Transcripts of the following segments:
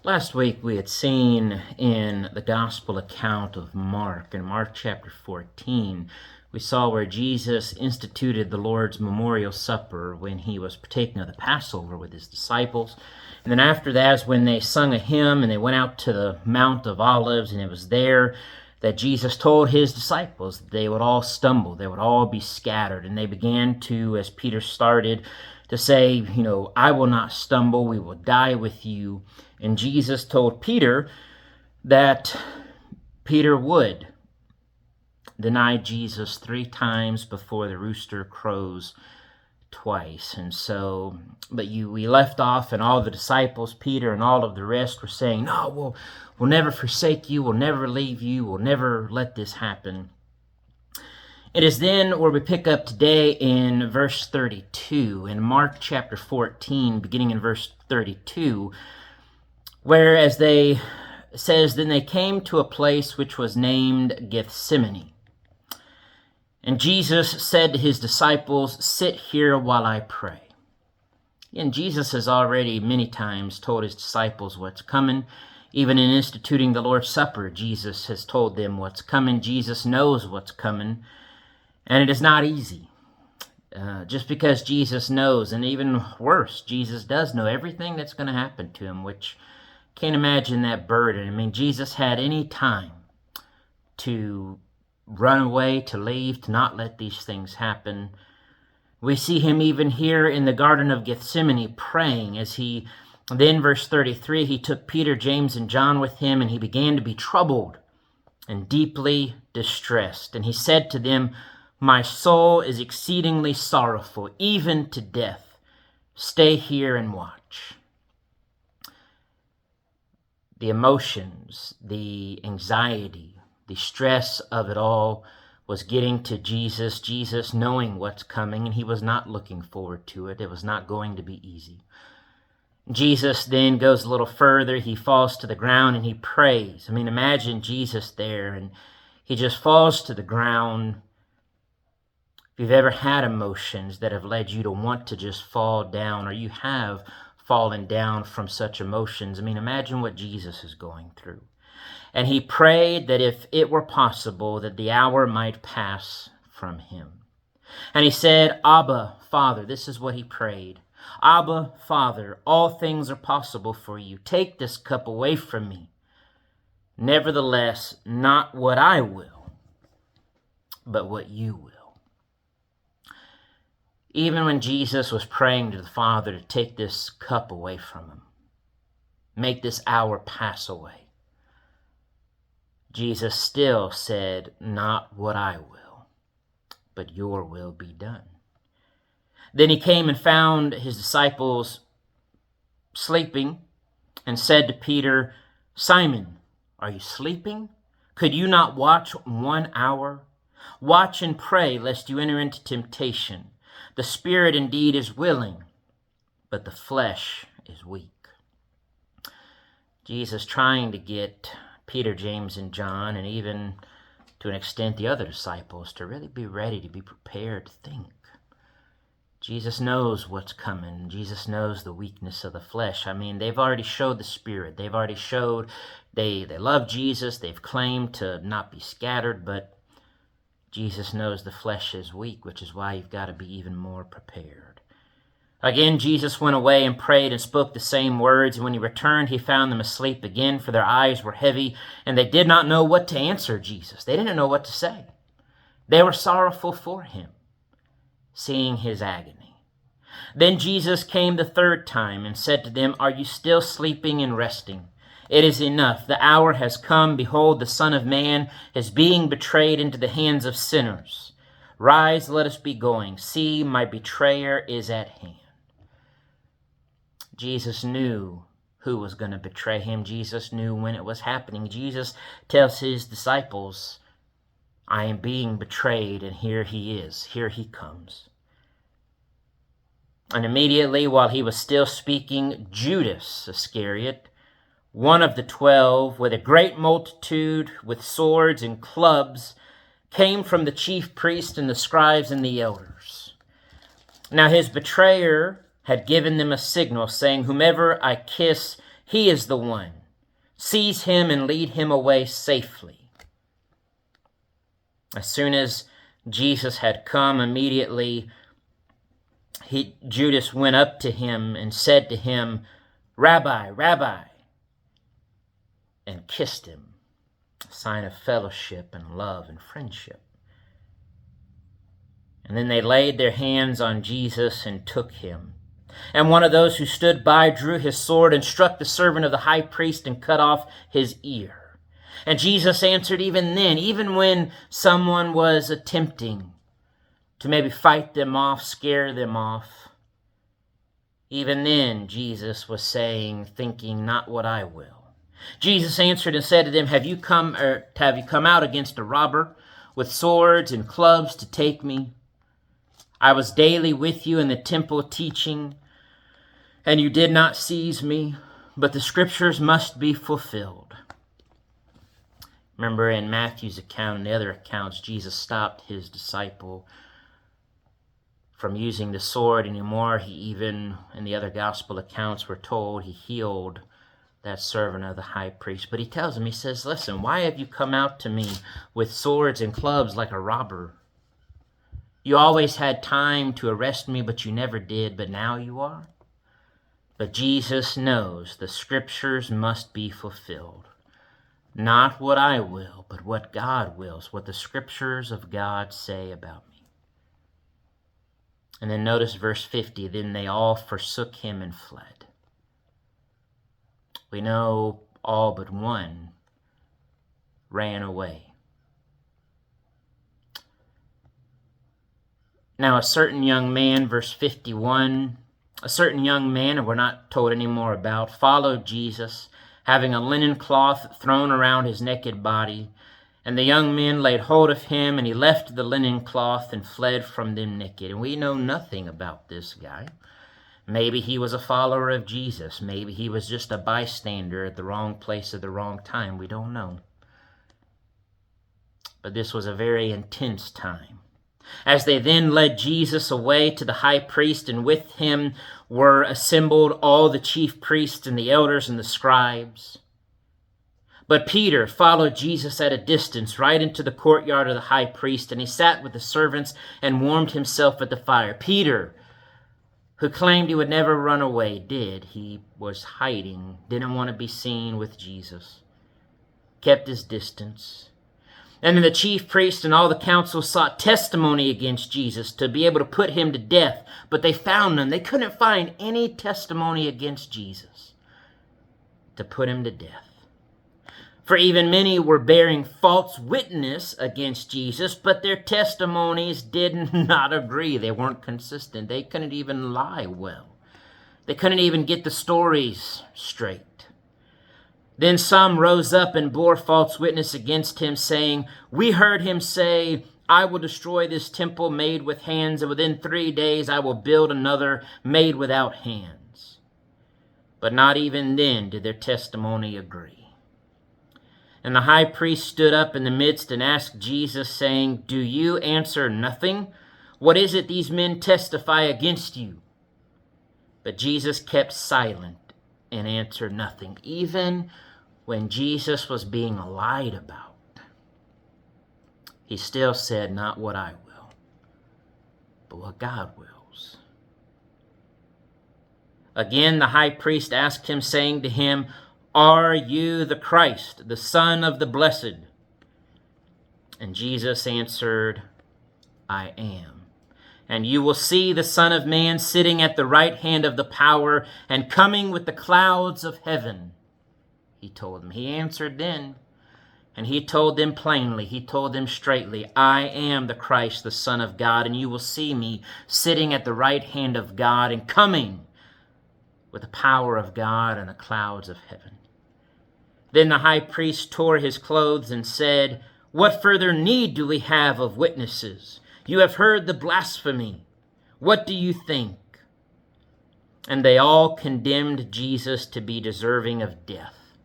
Last week we had seen in the gospel account of Mark, in Mark chapter 14, we saw where Jesus instituted the Lord's memorial supper when he was partaking of the Passover with his disciples. And then after that is when they sung a hymn and they went out to the Mount of Olives, and it was there that Jesus told his disciples that they would all stumble, they would all be scattered. And they began to, as Peter started, to say, I will not stumble, we will die with you. And Jesus told Peter that Peter would deny Jesus 3 times before the rooster crows twice. And so, we left off, and all the disciples, Peter and all of the rest, were saying, no, we'll never forsake you, we'll never leave you, we'll never let this happen. It is then where we pick up today in verse 32, in Mark chapter 14, beginning in verse 32, where then they came to a place which was named Gethsemane. And Jesus said to his disciples, sit here while I pray. And Jesus has already many times told his disciples what's coming. Even in instituting the Lord's Supper, Jesus has told them what's coming. Jesus knows what's coming. And it is not easy. Just because Jesus knows, and even worse, Jesus does know everything that's going to happen to him, which can't imagine that burden. Jesus had any time to run away, to leave, to not let these things happen. We see him even here in the Garden of Gethsemane praying then verse 33, he took Peter, James, and John with him, and he began to be troubled and deeply distressed. And he said to them, my soul is exceedingly sorrowful, even to death. Stay here and watch. The emotions, the anxiety, the stress of it all was getting to Jesus. Jesus knowing what's coming, and he was not looking forward to it. It was not going to be easy. Jesus then goes a little further. He falls to the ground and he prays. Imagine Jesus there, and he just falls to the ground. If you've ever had emotions that have led you to want to just fall down, or you have fallen down from such emotions, imagine what Jesus is going through. And he prayed that if it were possible, that the hour might pass from him. And he said, Abba, Father, this is what he prayed. Abba, Father, all things are possible for you. Take this cup away from me. Nevertheless, not what I will, but what you will. Even when Jesus was praying to the Father to take this cup away from him, make this hour pass away, Jesus still said, not what I will, but your will be done. Then he came and found his disciples sleeping and said to Peter, Simon, are you sleeping? Could you not watch 1 hour? Watch and pray lest you enter into temptation. The spirit indeed is willing, but the flesh is weak. Jesus trying to get Peter, James, and John, and even to an extent the other disciples, to really be ready, to be prepared to think. Jesus knows what's coming. Jesus knows the weakness of the flesh. They've already showed the Spirit. They've already showed they love Jesus. They've claimed to not be scattered, but Jesus knows the flesh is weak, which is why you've got to be even more prepared. Again, Jesus went away and prayed and spoke the same words. And when he returned, he found them asleep again, for their eyes were heavy, and they did not know what to answer Jesus. They didn't know what to say. They were sorrowful for him, seeing his agony. Then Jesus came the 3rd time and said to them, are you still sleeping and resting? It is enough. The hour has come. Behold, the Son of Man is being betrayed into the hands of sinners. Rise, let us be going. See, my betrayer is at hand. Jesus knew who was going to betray him. Jesus knew when it was happening. Jesus tells his disciples, I am being betrayed, and here he is. Here he comes. And immediately, while he was still speaking, Judas Iscariot, one of the 12, with a great multitude, with swords and clubs, came from the chief priests and the scribes and the elders. Now his betrayer had given them a signal, saying, whomever I kiss, He is the one. Seize him and lead him away safely." As soon as Jesus had come, immediately Judas went up to him and said to him, "Rabbi, Rabbi," and kissed him, a sign of fellowship and love and friendship. And then they laid their hands on Jesus and took him. And one of those who stood by drew his sword and struck the servant of the high priest and cut off his ear. And Jesus answered even then, even when someone was attempting to maybe fight them off, scare them off, even then Jesus was saying, thinking, "Not what I will." Jesus answered and said to them, have you come out against a robber with swords and clubs to take me? I was daily with you in the temple teaching, and you did not seize me, but the scriptures must be fulfilled. Remember in Matthew's account and the other accounts, Jesus stopped his disciple from using the sword anymore. He even, in the other gospel accounts, we're told he healed that servant of the high priest. But he tells him, he says, "Listen, why have you come out to me with swords and clubs like a robber? You always had time to arrest me, but you never did, but now you are." But Jesus knows the scriptures must be fulfilled. Not what I will, but what God wills, what the scriptures of God say about me. And then notice verse 50, then they all forsook him and fled. We know all but one ran away. Now a certain young man, verse 51, a certain young man, and we're not told any more about, followed Jesus, having a linen cloth thrown around his naked body. And the young men laid hold of him, and he left the linen cloth and fled from them naked. And we know nothing about this guy. Maybe he was a follower of Jesus. Maybe he was just a bystander at the wrong place at the wrong time. We don't know. But this was a very intense time. As they then led Jesus away to the high priest, and with him were assembled all the chief priests and the elders and the scribes. But Peter followed Jesus at a distance right into the courtyard of the high priest, and he sat with the servants and warmed himself at the fire. Peter, who claimed he would never run away, did. He was hiding, didn't want to be seen with Jesus, kept his distance. And then the chief priest and all the council sought testimony against Jesus to be able to put him to death, but they found none. They couldn't find any testimony against Jesus to put him to death. For even many were bearing false witness against Jesus, but their testimonies did not agree. They weren't consistent. They couldn't even lie well. They couldn't even get the stories straight. Then some rose up and bore false witness against him, saying, "We heard him say, 'I will destroy this temple made with hands, and within 3 days I will build another made without hands.' But not even then did their testimony agree. And the high priest stood up in the midst and asked Jesus, saying, 'Do you answer nothing? What is it these men testify against you?' But Jesus kept silent and answered nothing, even when Jesus was being lied about. He still said, 'Not what I will, but what God wills.' Again, the high priest asked him, saying to him, 'Are you the Christ, the Son of the Blessed?' And Jesus answered, 'I am. And you will see the Son of Man sitting at the right hand of the power and coming with the clouds of heaven,' he told them. He answered then, and he told them plainly, he told them straightly, 'I am the Christ, the Son of God, and you will see me sitting at the right hand of God and coming with the power of God and the clouds of heaven.' Then the high priest tore his clothes and said, 'What further need do we have of witnesses? You have heard the blasphemy. What do you think?' And they all condemned Jesus to be deserving of death.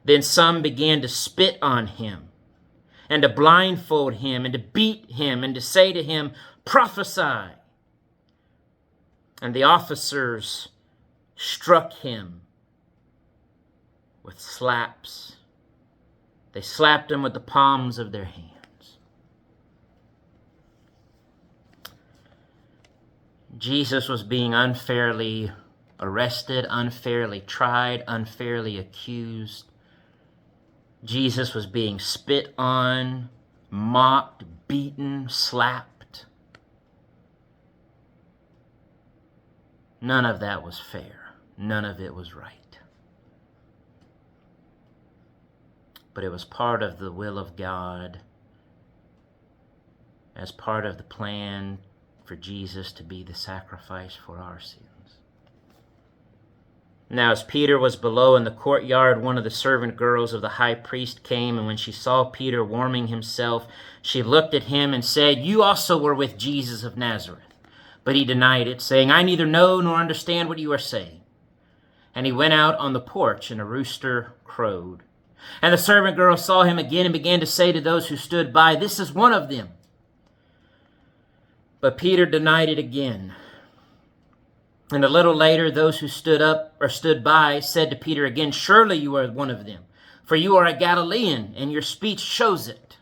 Then some began to spit on him, and to blindfold him, and to beat him, and to say to him, 'Prophesy.' And the officers struck him with slaps. They slapped him with the palms of their hands. Jesus was being unfairly arrested, unfairly tried, unfairly accused. Jesus was being spit on, mocked, beaten, slapped. None of that was fair. None of it was right. But it was part of the will of God, as part of the plan for Jesus to be the sacrifice for our sins. Now, as Peter was below in the courtyard, one of the servant girls of the high priest came, and when she saw Peter warming himself, she looked at him and said, "You also were with Jesus of Nazareth." But he denied it, saying, "I neither know nor understand what you are saying." And he went out on the porch, and a rooster crowed. And the servant girl saw him again and began to say to those who stood by, "This is one of them." But Peter denied it again. And a little later, those who stood by said to Peter again, "Surely you are one of them, for you are a Galilean, and your speech shows it."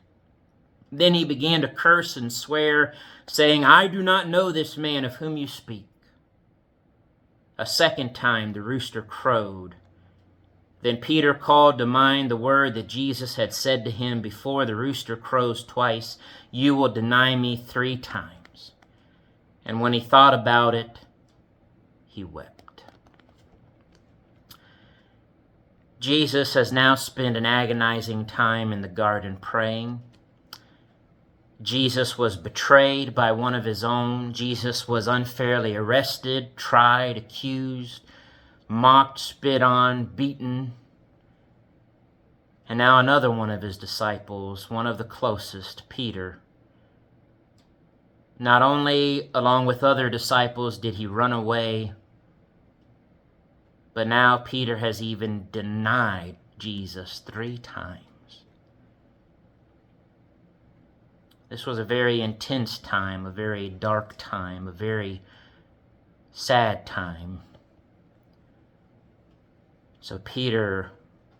Then he began to curse and swear, saying, "I do not know this man of whom you speak." A second time the rooster crowed. Then Peter called to mind the word that Jesus had said to him, "Before the rooster crows twice, you will deny me 3 times." And when he thought about it, he wept. Jesus has now spent an agonizing time in the garden praying. Jesus was betrayed by one of his own. Jesus was unfairly arrested, tried, accused, mocked, spit on, beaten. And now another one of his disciples, one of the closest, Peter. Not only, along with other disciples, did he run away, but now Peter has even denied Jesus 3 times. This was a very intense time, a very dark time, a very sad time. So Peter,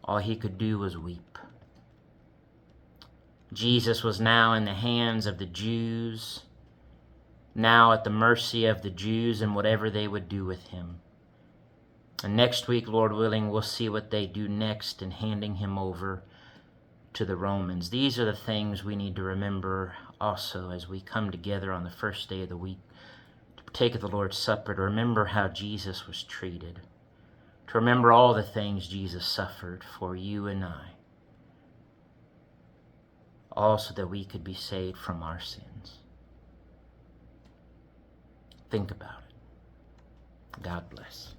all he could do was weep. Jesus was now in the hands of the Jews, now at the mercy of the Jews and whatever they would do with him. And next week, Lord willing, we'll see what they do next in handing him over to the Romans. These are the things we need to remember also as we come together on the first day of the week to partake of the Lord's Supper, to remember how Jesus was treated, to remember all the things Jesus suffered for you and I, all so that we could be saved from our sins. Think about it. God bless.